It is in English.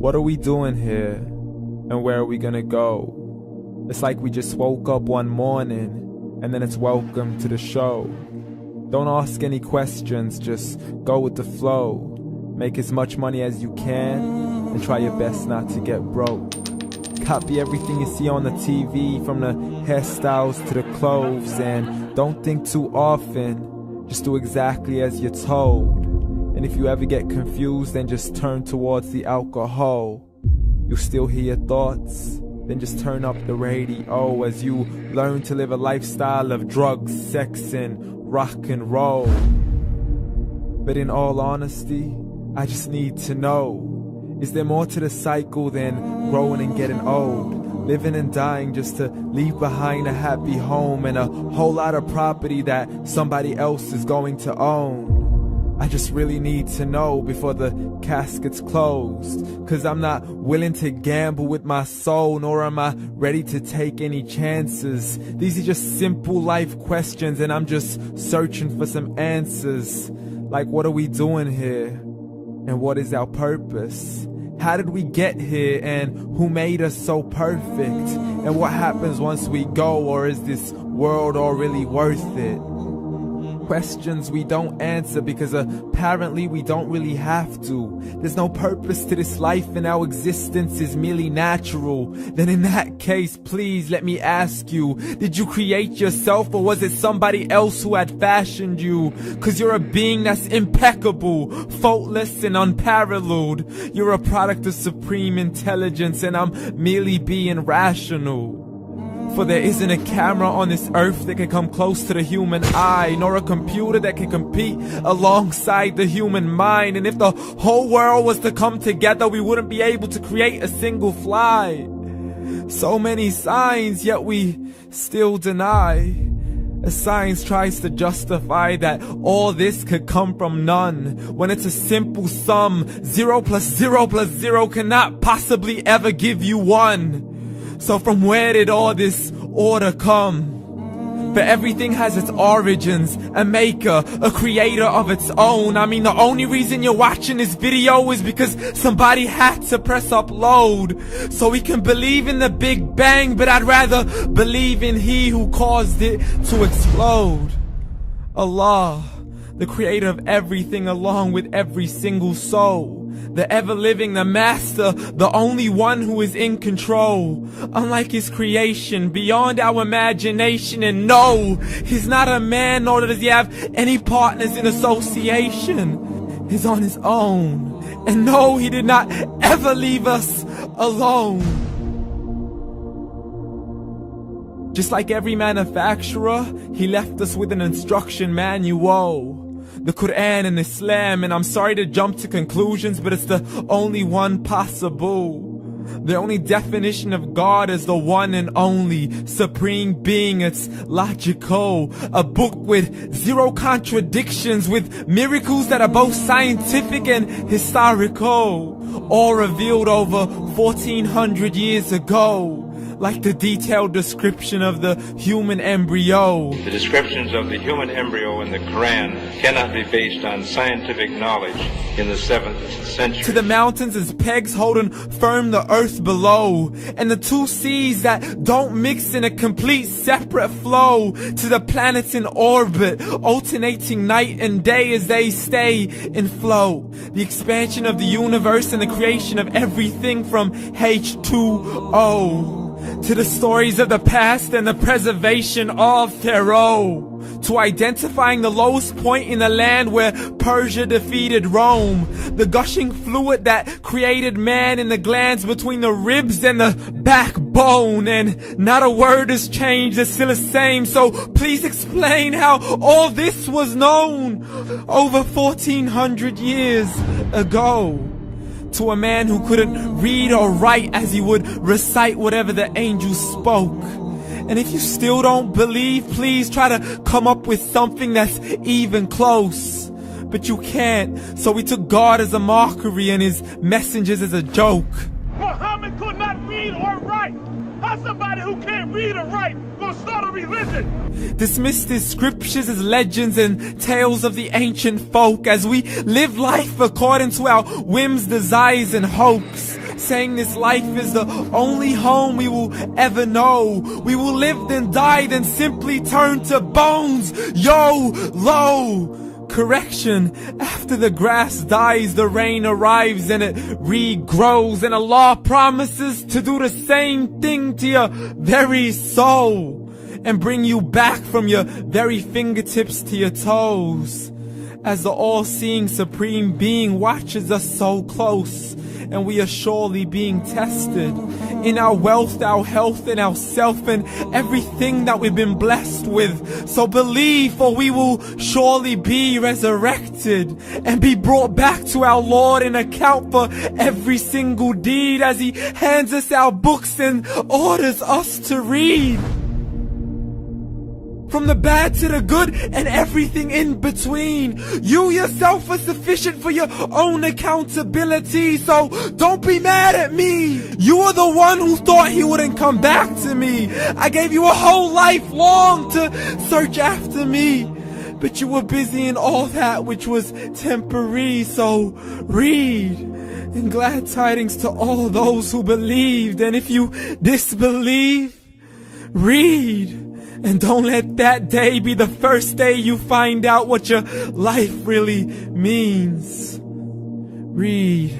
What are we doing here? And where are we gonna go? It's like we just woke up one morning, and then it's welcome to the show. Don't ask any questions, just go with the flow. Make as much money as you can, and try your best not to get broke. Copy everything you see on the TV, from the hairstyles to the clothes, and don't think too often, just do exactly as you're told. And if you ever get confused, then just turn towards the alcohol. You'll still hear your thoughts, then just turn up the radio as you learn to live a lifestyle of drugs, sex, and rock and roll. But in all honesty, I just need to know, is there more to the cycle than growing and getting old? Living and dying just to leave behind a happy home and a whole lot of property that somebody else is going to own. I just really need to know before the casket's closed, 'cause I'm not willing to gamble with my soul, nor am I ready to take any chances. These are just simple life questions, and I'm just searching for some answers. Like, what are we doing here? And what is our purpose? How did we get here, and who made us so perfect? And what happens once we go, or is this world all really worth it? Questions we don't answer because apparently we don't really have to. There's no purpose to this life and our existence is merely natural. Then in that case, please let me ask you, did you create yourself, or was it somebody else who had fashioned you? 'Cause you're a being that's impeccable, faultless and unparalleled. You're a product of supreme intelligence, and I'm merely being rational. For there isn't a camera on this earth that can come close to the human eye, nor a computer that can compete alongside the human mind. And if the whole world was to come together, we wouldn't be able to create a single fly. So many signs, yet we still deny. As science tries to justify that all this could come from none, when it's a simple sum. 0 plus 0 plus 0 cannot possibly ever give you 1. So from where did all this order come? For everything has its origins, a maker, a creator of its own. I mean, the only reason you're watching this video is because somebody had to press upload. So we can believe in the Big Bang, but I'd rather believe in He who caused it to explode. Allah, the creator of everything, along with every single soul. The ever-living, the master, the only one who is in control. Unlike his creation, beyond our imagination. And no, he's not a man, nor does he have any partners in association. He's on his own. And no, he did not ever leave us alone. Just like every manufacturer, he left us with an instruction manual. The Quran and Islam, and I'm sorry to jump to conclusions, but it's the only one possible. The only definition of God is the one and only supreme being. It's logical, a book with 0 contradictions, with miracles that are both scientific and historical, all revealed over 1400 years ago. Like the detailed description of the human embryo. The descriptions of the human embryo in the Quran cannot be based on scientific knowledge in the 7th century. To the mountains as pegs holding firm the earth below, and the 2 seas that don't mix in a complete separate flow. To the planets in orbit, alternating night and day as they stay in flow. The expansion of the universe and the creation of everything from H2O. To the stories of the past and the preservation of Pharaoh. To identifying the lowest point in the land where Persia defeated Rome. The gushing fluid that created man in the glands between the ribs and the backbone. And not a word has changed, it's still the same. So please explain how all this was known over 1400 years ago. To a man who couldn't read or write, as he would recite whatever the angels spoke. And if you still don't believe, please try to come up with something that's even close. But you can't, so we took God as a mockery and his messengers as a joke. Muhammad could not read or write. How somebody who can't read or write gonna start a religion? Dismissed his scriptures as legends and tales of the ancient folk, as we live life according to our whims, desires, and hopes. saying this life is the only home we will ever know. We will live then die, then simply turn to bones. YOLO! Correction, after the grass dies, the rain arrives and it regrows, and Allah promises to do the same thing to your very soul and bring you back from your very fingertips to your toes, as the all-seeing supreme being watches us so close, and we are surely being tested in our wealth, our health, and our self, and everything that we've been blessed with. So believe, for we will surely be resurrected and be brought back to our Lord and account for every single deed, as He hands us our books and orders us to read. From the bad to the good and everything in between. You yourself are sufficient for your own accountability, so don't be mad at me. You are the one who thought He wouldn't come back to me. I gave you a whole life long to search after me, but you were busy in all that which was temporary. So read, and glad tidings to all those who believed. And if you disbelieve, read. And don't let that day be the first day you find out what your life really means. Read.